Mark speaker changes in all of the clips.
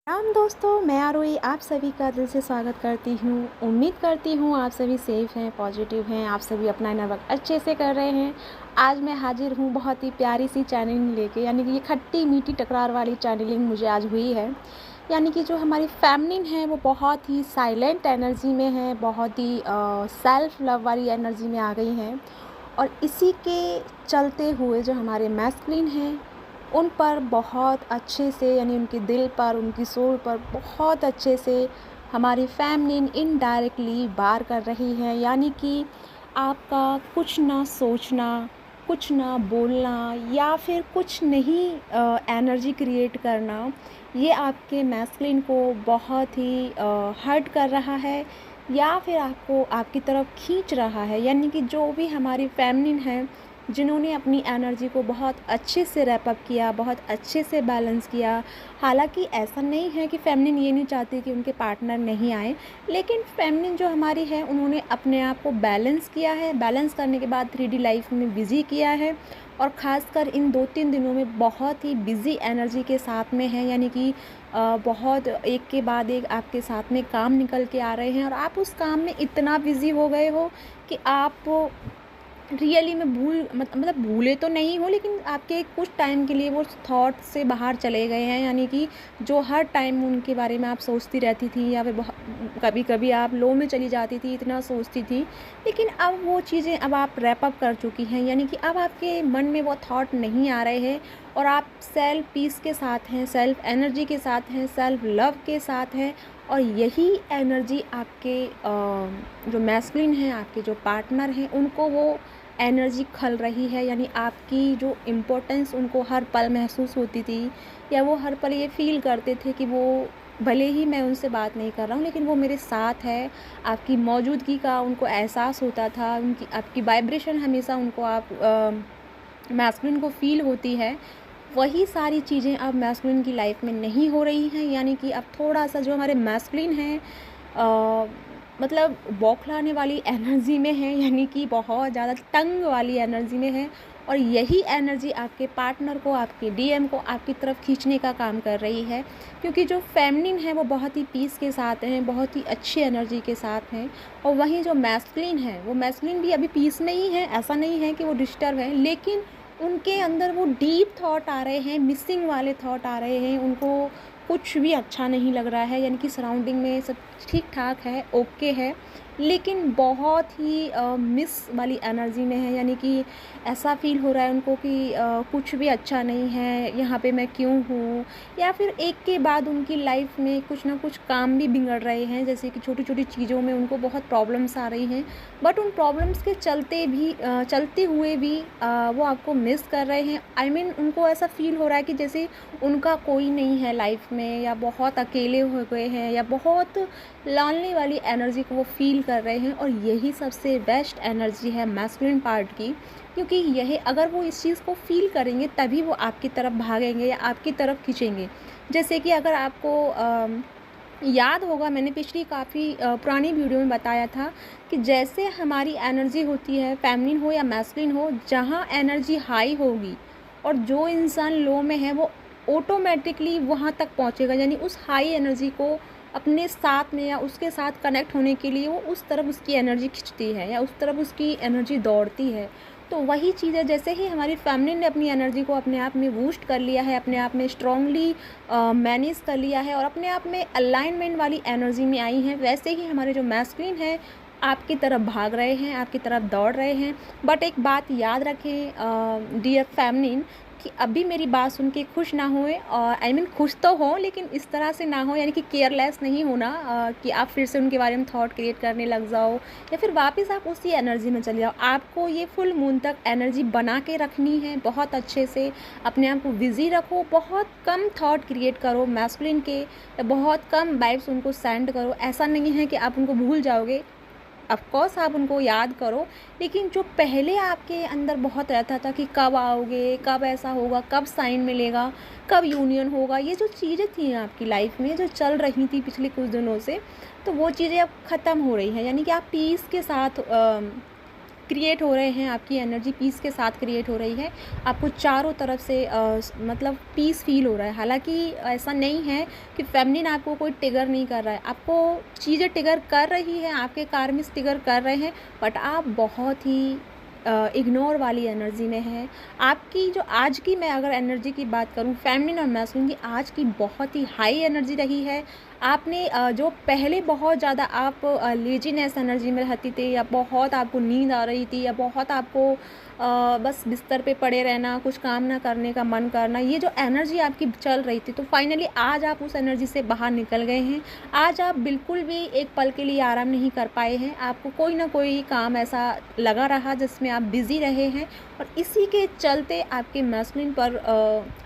Speaker 1: राम दोस्तों, मैं आरोही आप सभी का दिल से स्वागत करती हूँ। उम्मीद करती हूँ आप सभी सेफ़ हैं, पॉजिटिव हैं, आप सभी अपना इनर वर्क अच्छे से कर रहे हैं। आज मैं हाज़िर हूँ बहुत ही प्यारी सी चैनलिंग लेके, यानी कि ये खट्टी मीठी टकरार वाली चैनलिंग मुझे आज हुई है। यानी कि जो हमारी फ़ेमिनिन है वो बहुत ही साइलेंट एनर्जी में है, बहुत ही सेल्फ़ लव वाली एनर्जी में आ गई हैं। और इसी के चलते हुए जो हमारे मैस्कुलिन हैं उन पर बहुत अच्छे से, यानी उनके दिल पर, उनकी सोल पर बहुत अच्छे से हमारी फ़ेमिनिन इनडायरेक्टली वार कर रही है। यानी कि आपका कुछ ना सोचना, कुछ ना बोलना या फिर कुछ नहीं एनर्जी क्रिएट करना, ये आपके मैस्कुलिन को बहुत ही हर्ट कर रहा है या फिर आपको आपकी तरफ खींच रहा है। यानी कि जो भी हमारी फ़ेमिनिन है, जिन्होंने अपनी एनर्जी को बहुत अच्छे से रैप अप किया, बहुत अच्छे से बैलेंस किया। हालाँकि ऐसा नहीं है कि फ़ेमिनिन ये नहीं चाहती कि उनके पार्टनर नहीं आएँ, लेकिन फ़ेमिनिन जो हमारी है उन्होंने अपने आप को बैलेंस किया है। बैलेंस करने के बाद 3D लाइफ़ में बिज़ी किया है और ख़ासकर इन 2-3 दिनों में बहुत ही बिज़ी एनर्जी के साथ में है। यानी कि बहुत एक के बाद एक आपके साथ में काम निकल के आ रहे हैं और आप उस काम में इतना बिज़ी हो गए हो कि आप रियली में मतलब भूले तो नहीं हो, लेकिन आपके कुछ टाइम के लिए वो थॉट से बाहर चले गए हैं। यानी कि जो हर टाइम उनके बारे में आप सोचती रहती थी या फिर कभी कभी आप लो में चली जाती थी, इतना सोचती थी, लेकिन अब वो चीज़ें अब आप रैप अप कर चुकी हैं। यानी कि अब आपके मन में वो थॉट नहीं आ रहे हैं और आप सेल्फ पीस के साथ हैं, सेल्फ एनर्जी के साथ हैं, सेल्फ लव के साथ हैं। और यही एनर्जी आपके जो मैस्कुलिन हैं, आपके जो पार्टनर हैं, उनको वो एनर्जी खल रही है। यानी आपकी जो इम्पोर्टेंस उनको हर पल महसूस होती थी या वो हर पल ये फ़ील करते थे कि वो भले ही मैं उनसे बात नहीं कर रहा हूँ लेकिन वो मेरे साथ है। आपकी मौजूदगी का उनको एहसास होता था, उनकी आपकी वाइब्रेशन हमेशा उनको आप मैस्कुलिन को फ़ील होती है। वही सारी चीज़ें अब मैस्कुलिन की लाइफ में नहीं हो रही हैं। यानी कि अब थोड़ा-सा जो हमारे मैस्कुलिन हैं अ, मतलब बौखलाने वाली एनर्जी में है, यानी कि बहुत ज़्यादा तंग वाली एनर्जी में है। और यही एनर्जी आपके पार्टनर को, आपके डीएम को आपकी तरफ खींचने का काम कर रही है। क्योंकि जो फ़ेमिनिन है वो बहुत ही पीस के साथ हैं, बहुत ही अच्छी एनर्जी के साथ हैं। और वहीं जो मैस्कुलिन है, वो मैस्कुलिन भी अभी पीस में ही है, ऐसा नहीं है कि वो डिस्टर्ब है, लेकिन उनके अंदर वो डीप थॉट आ रहे हैं, मिसिंग वाले थॉट आ रहे हैं। उनको कुछ भी अच्छा नहीं लग रहा है, यानी कि सराउंडिंग में सब ठीक-ठाक है, ओके है, लेकिन बहुत ही मिस वाली एनर्जी में है। यानी कि ऐसा फ़ील हो रहा है उनको कि कुछ भी अच्छा नहीं है, यहाँ पे मैं क्यों हूँ? या फिर एक के बाद उनकी लाइफ़ में कुछ ना कुछ काम भी बिगड़ रहे हैं, जैसे कि छोटी-छोटी चीज़ों में उनको बहुत प्रॉब्लम्स आ रही हैं। बट उन प्रॉब्लम्स के चलते हुए भी वो आपको मिस कर रहे हैं। आई मीन उनको ऐसा फ़ील हो रहा है कि जैसे उनका कोई नहीं है लाइफ़ में, या बहुत अकेले हो गए हैं, या बहुत लॉन्ली वाली एनर्जी को वो फ़ील कर रहे हैं। और यही सबसे बेस्ट एनर्जी है मैस्कुलिन पार्ट की, क्योंकि यही अगर वो इस चीज़ को फ़ील करेंगे तभी वो आपकी तरफ भागेंगे या आपकी तरफ खींचेंगे। जैसे कि अगर आपको याद होगा, मैंने पिछली काफ़ी पुरानी वीडियो में बताया था कि जैसे हमारी एनर्जी होती है, फेमिनिन हो या मैस्कुलिन हो, जहाँ एनर्जी हाई होगी और जो इंसान लो में है वो ऑटोमेटिकली वहाँ तक पहुँचेगा। यानी उस हाई एनर्जी को अपने साथ में या उसके साथ कनेक्ट होने के लिए वो उस तरफ उसकी एनर्जी खिंचती है या उस तरफ उसकी एनर्जी दौड़ती है। तो वही चीज़ है, जैसे ही हमारी फ़ेमिनिन ने अपनी एनर्जी को अपने आप में बूस्ट कर लिया है, अपने आप में स्ट्रॉन्गली मैनेज कर लिया है और अपने आप में अलाइनमेंट वाली एनर्जी में आई हैं, वैसे ही हमारे जो मैस्कुलिन है आपकी तरफ भाग रहे हैं, आपकी तरफ दौड़ रहे हैं। बट एक बात याद रखें डियर फ़ेमिनिन, कि अभी मेरी बात सुन के खुश ना होएँ, और आई मीन खुश तो हों लेकिन इस तरह से ना हो, यानी कि केयरलेस नहीं होना कि आप फिर से उनके बारे में थॉट क्रिएट करने लग जाओ या फिर वापस आप उसी एनर्जी में चले जाओ। आपको ये फुल मून तक एनर्जी बना के रखनी है, बहुत अच्छे से अपने आप को बिज़ी रखो, बहुत कम थॉट क्रिएट करो मैस्कुलिन के, या बहुत कम वाइब्स उनको सेंड करो। ऐसा नहीं है कि आप उनको भूल जाओगे, ऑफ़कोर्स आप उनको याद करो, लेकिन जो पहले आपके अंदर बहुत रहता था कि कब आओगे, कब ऐसा होगा, कब साइन मिलेगा, कब यूनियन होगा, ये जो चीज़ें थी आपकी लाइफ में जो चल रही थी पिछले कुछ दिनों से, तो वो चीज़ें अब ख़त्म हो रही हैं। यानी कि आप पीस के साथ क्रिएट हो रहे हैं, आपकी एनर्जी पीस के साथ क्रिएट हो रही है। आपको चारों तरफ से मतलब पीस फ़ील हो रहा है। हालाँकि ऐसा नहीं है कि फ़ेमिनिन आपको कोई ट्रिगर नहीं कर रहा है, आपको चीज़ें ट्रिगर कर रही हैं, आपके कार्मिक्स ट्रिगर कर रहे हैं, बट आप बहुत ही इग्नोर वाली एनर्जी में है। आपकी जो आज की मैं अगर एनर्जी की बात करूँ फ़ेमिनिन और मैस्कुलिन की, आज की बहुत ही हाई एनर्जी रही है। आपने जो पहले बहुत ज़्यादा आप लेज़ीनेस एनर्जी में रहती थी, या बहुत आपको नींद आ रही थी, या बहुत आपको बस बिस्तर पे पड़े रहना, कुछ काम ना करने का मन करना, ये जो एनर्जी आपकी चल रही थी, तो फाइनली आज आप उस एनर्जी से बाहर निकल गए हैं। आज आप बिल्कुल भी एक पल के लिए आराम नहीं कर पाए हैं। आपको कोई ना कोई काम ऐसा लगा रहा जिसमें आप बिज़ी रहे हैं, और इसी के चलते आपके मैस्कुलिन पर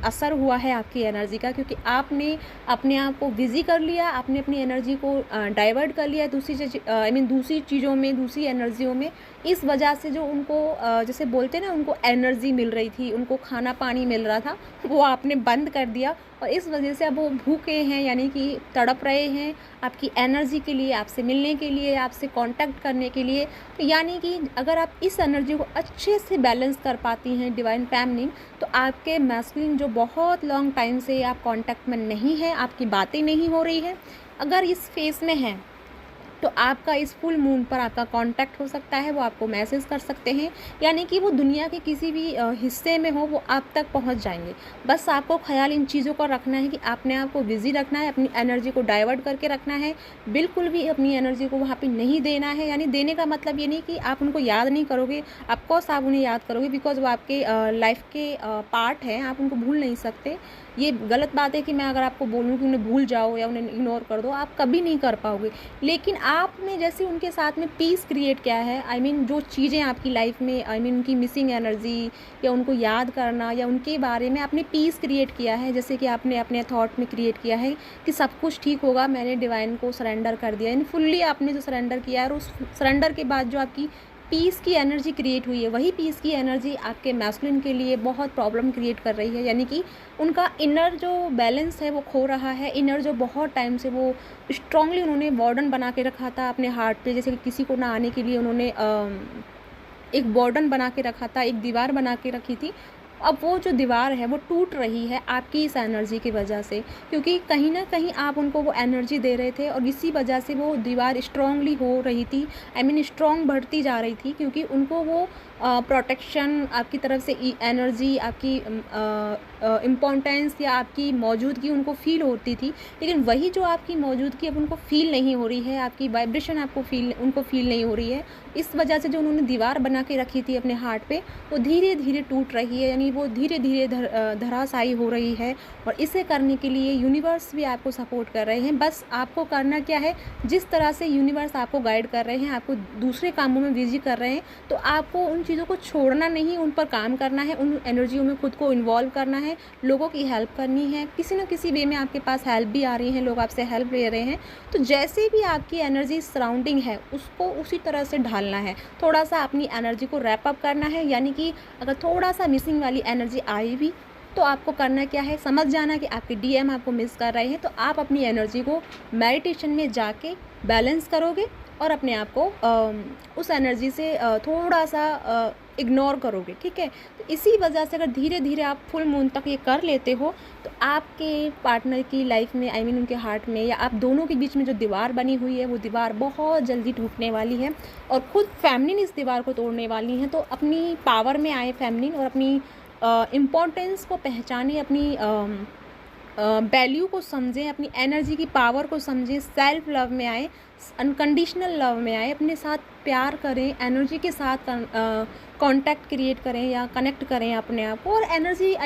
Speaker 1: असर हुआ है आपकी एनर्जी का, क्योंकि आपने अपने आप को बिज़ी कर लिया, आपने अपनी एनर्जी को डाइवर्ट कर लिया दूसरी चीज़ों में, दूसरी एनर्जियों में। इस वजह से जो उनको जैसे बोलते हैं ना, उनको एनर्जी मिल रही थी, उनको खाना पानी मिल रहा था, वो आपने बंद कर दिया, और इस वजह से अब वो भूखे हैं, यानी कि तड़प रहे हैं आपकी एनर्जी के लिए, आपसे मिलने के लिए, आपसे कांटेक्ट करने के लिए। तो यानी कि अगर आप इस एनर्जी को अच्छे से बैलेंस कर पाती हैं डिवाइन फ़ेमिनिन, तो आपके मैस्कुलिन जो बहुत लॉन्ग टाइम से आप कांटेक्ट में नहीं हैं, आपकी बातें नहीं हो रही हैं, अगर इस फेज़ में हैं, तो आपका इस फुल मून पर आपका कांटेक्ट हो सकता है, वो आपको मैसेज कर सकते हैं, यानी कि वो दुनिया के किसी भी हिस्से में हो, वो आप तक पहुंच जाएंगे। बस आपको ख्याल इन चीज़ों का रखना है कि आपने आप को बिज़ी रखना है, अपनी एनर्जी को डाइवर्ट करके रखना है, बिल्कुल भी अपनी एनर्जी को वहाँ पे नहीं देना है। यानी देने का मतलब ये नहीं कि आप उनको याद नहीं करोगे, ऑफकोर्स आप उन्हें याद करोगे, बिकॉज वो आपके लाइफ के पार्ट हैं, आप उनको भूल नहीं सकते। ये गलत बात है कि मैं अगर आपको बोलूँ कि उन्हें भूल जाओ या उन्हें इग्नोर कर दो, आप कभी नहीं कर पाओगे। लेकिन आपने जैसे उनके साथ में पीस क्रिएट किया है, जो चीज़ें आपकी लाइफ में उनकी मिसिंग एनर्जी, या उनको याद करना, या उनके बारे में आपने पीस क्रिएट किया है, जैसे कि आपने अपने थॉट में क्रिएट किया है कि सब कुछ ठीक होगा, मैंने डिवाइन को सरेंडर कर दिया, यानी फुल्ली आपने जो सरेंडर किया है, और उस सरेंडर के बाद जो आपकी पीस की एनर्जी क्रिएट हुई है, वही पीस की एनर्जी आपके मैस्कुलिन के लिए बहुत प्रॉब्लम क्रिएट कर रही है। यानी कि उनका इनर जो बैलेंस है वो खो रहा है। इनर जो बहुत टाइम से वो स्ट्रांगली उन्होंने वार्डन बना के रखा था अपने हार्ट पे, जैसे कि किसी को ना आने के लिए उन्होंने एक वार्डन बना के रखा था, एक दीवार बना के रखी थी। अब वो जो दीवार है वो टूट रही है आपकी इस एनर्जी की वजह से, क्योंकि कहीं ना कहीं आप उनको वो एनर्जी दे रहे थे, और इसी वजह से वो दीवार स्ट्रांगली हो रही थी, स्ट्रांग बढ़ती जा रही थी, क्योंकि उनको वो प्रोटेक्शन आपकी तरफ से एनर्जी, आपकी इम्पोर्टेंस या आपकी मौजूदगी उनको फ़ील होती थी। लेकिन वही जो आपकी मौजूदगी अब उनको फ़ील नहीं हो रही है, आपकी वाइब्रेशन उनको फ़ील नहीं हो रही है, इस वजह से जो उन्होंने दीवार बना के रखी थी अपने हार्ट पे, वो धीरे धीरे टूट रही है, यानी वो धीरे धीरे धराशायी हो रही है। और इसे करने के लिए यूनिवर्स भी आपको सपोर्ट कर रहे हैं। बस आपको करना क्या है, जिस तरह से यूनिवर्स आपको गाइड कर रहे हैं, आपको दूसरे कामों में बिजी कर रहे हैं, तो आपको उन चीज़ों को छोड़ना नहीं, उन पर काम करना है, उन एनर्जियों में खुद को इन्वॉल्व करना है, लोगों की हेल्प करनी है। किसी न किसी वे में आपके पास हेल्प भी आ रही है, लोग आपसे हेल्प ले रहे हैं, तो जैसे भी आपकी एनर्जी सराउंडिंग है उसको उसी तरह से ढालना है। थोड़ा सा अपनी एनर्जी को रैप अप करना है, यानी कि अगर थोड़ा सा मिसिंग वाली एनर्जी आई भी, तो आपको करना क्या है, समझ जाना कि आपके डीएम आपको मिस कर रहे हैं, तो आप अपनी एनर्जी को मेडिटेशन में जाके बैलेंस करोगे, और अपने आप को उस एनर्जी से थोड़ा सा इग्नोर करोगे, ठीक है। तो इसी वजह से अगर धीरे धीरे आप फुल मून तक ये कर लेते हो, तो आपके पार्टनर की लाइफ में उनके हार्ट में, या आप दोनों के बीच में जो दीवार बनी हुई है, वो दीवार बहुत जल्दी टूटने वाली है, और खुद फ़ेमिनिन इस दीवार को तोड़ने वाली हैं। तो अपनी पावर में आए फ़ेमिनिन, और अपनी इम्पोर्टेंस को पहचाने, अपनी वैल्यू को समझें, अपनी एनर्जी की पावर को समझें, सेल्फ लव में आए, अनकंडीशनल लव में आए, अपने साथ प्यार करें, एनर्जी के साथ कांटेक्ट क्रिएट करें या कनेक्ट करें अपने आप को। और एनर्जी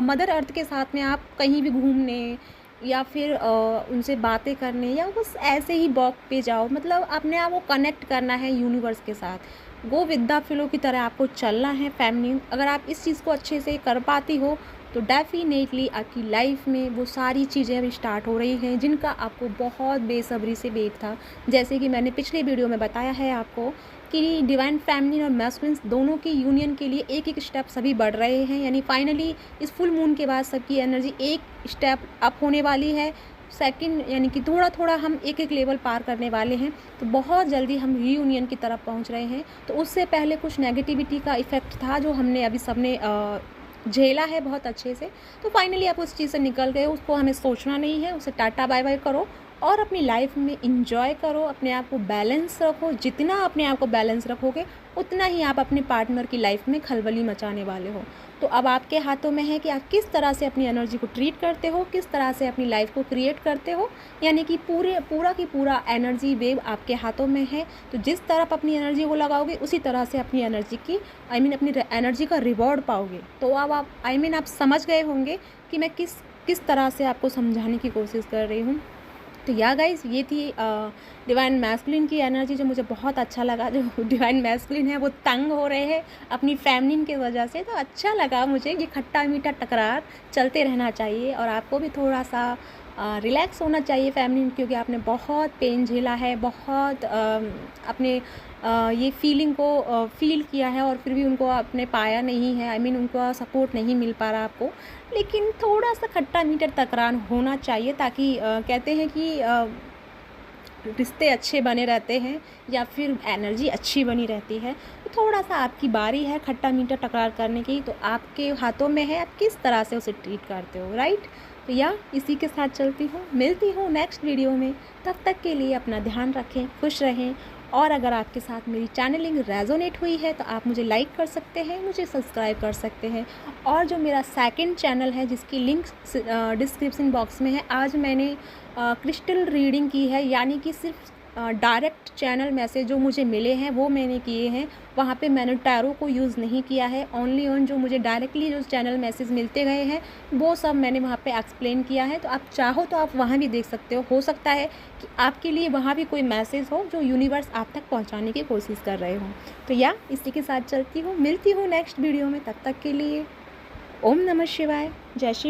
Speaker 1: मदर अर्थ के साथ में आप कहीं भी घूमने, या फिर उनसे बातें करने, या बस ऐसे ही वॉक पे जाओ, मतलब अपने आप को कनेक्ट करना है यूनिवर्स के साथ। गो विद द फ्लो की तरह आपको चलना है फ़ेमिनिन। अगर आप इस चीज़ को अच्छे से कर पाती हो, तो डेफिनेटली आपकी लाइफ में वो सारी चीज़ें अभी स्टार्ट हो रही हैं जिनका आपको बहुत बेसब्री से वेट था। जैसे कि मैंने पिछले वीडियो में बताया है आपको कि डिवाइन फ़ेमिनिन और मैस्कुलिन दोनों की यूनियन के लिए एक एक स्टेप सभी बढ़ रहे हैं, यानी फाइनली इस फुल मून के बाद सबकी एनर्जी एक स्टेप अप होने वाली है। सेकंड यानी कि थोड़ा-थोड़ा हम एक-एक लेवल पार करने वाले हैं, तो बहुत जल्दी हम रीयूनियन की तरफ पहुँच रहे हैं। तो उससे पहले कुछ नेगेटिविटी का इफ़ेक्ट था जो हमने अभी सबने झेला है बहुत अच्छे से। तो फाइनली आप उस चीज़ से निकल गए, उसको हमें सोचना नहीं है, उसे टाटा बाय-बाय करो और अपनी लाइफ में एंजॉय करो, अपने आप को बैलेंस रखो। जितना अपने आप को बैलेंस रखोगे, उतना ही आप अपने पार्टनर की लाइफ में खलबली मचाने वाले हो। तो अब आपके हाथों में है कि आप किस तरह से अपनी एनर्जी को ट्रीट करते हो, किस तरह से अपनी लाइफ को क्रिएट करते हो, यानी कि पूरा की पूरा एनर्जी वेव आपके हाथों में है। तो जिस तरफ अपनी एनर्जी को लगाओगे, उसी तरह से अपनी एनर्जी की अपनी एनर्जी का रिवॉर्ड पाओगे। तो अब आप आप समझ गए होंगे कि मैं किस तरह से आपको समझाने की कोशिश कर रही हूँ। तो या गाइज़, ये थी डिवाइन मैस्कुलिन की एनर्जी, जो मुझे बहुत अच्छा लगा। जो डिवाइन मैस्कुलिन है वो तंग हो रहे हैं अपनी फेमिनिन की वजह से, तो अच्छा लगा मुझे। ये खट्टा मीठा टकरार चलते रहना चाहिए और आपको भी थोड़ा सा रिलैक्स होना चाहिए फेमिनिन, क्योंकि आपने बहुत पेन झेला है, बहुत अपने ये फीलिंग को फ़ील किया है और फिर भी उनको आपने पाया नहीं है। उनका सपोर्ट नहीं मिल पा रहा आपको। लेकिन थोड़ा-सा खट्टा-मीठा तकरार होना चाहिए, ताकि कहते हैं कि रिश्ते अच्छे बने रहते हैं या फिर एनर्जी अच्छी बनी रहती है। तो थोड़ा-सा आपकी बारी है खट्टा-मीठा टकरार करने की, तो आपके हाथों में है आप किस तरह से उसे ट्रीट करते हो, राइट? तो या इसी के साथ चलती हूँ, मिलती हूँ नेक्स्ट वीडियो में। तब तक के लिए अपना ध्यान रखें, खुश रहें। और अगर आपके साथ मेरी चैनलिंग रेजोनेट हुई है तो आप मुझे लाइक कर सकते हैं, मुझे सब्सक्राइब कर सकते हैं। और जो मेरा सेकंड चैनल है, जिसकी लिंक डिस्क्रिप्शन बॉक्स में है, आज मैंने क्रिस्टल रीडिंग की है, यानी कि सिर्फ डायरेक्ट चैनल मैसेज जो मुझे मिले हैं वो मैंने किए हैं। वहाँ पे मैंने टैरो को यूज़ नहीं किया है, ओनली ऑन जो मुझे डायरेक्टली जो चैनल मैसेज मिलते गए हैं वो सब मैंने वहाँ पे एक्सप्लेन किया है। तो आप चाहो तो आप वहाँ भी देख सकते हो सकता है कि आपके लिए वहाँ भी कोई मैसेज हो जो यूनिवर्स आप तक पहुँचाने की कोशिश कर रहे हो। तो या इसी के साथ चलती हूँ, मिलती हूँ नेक्स्ट वीडियो में। तब तक के लिए ओम नमः शिवाय, जय शिव।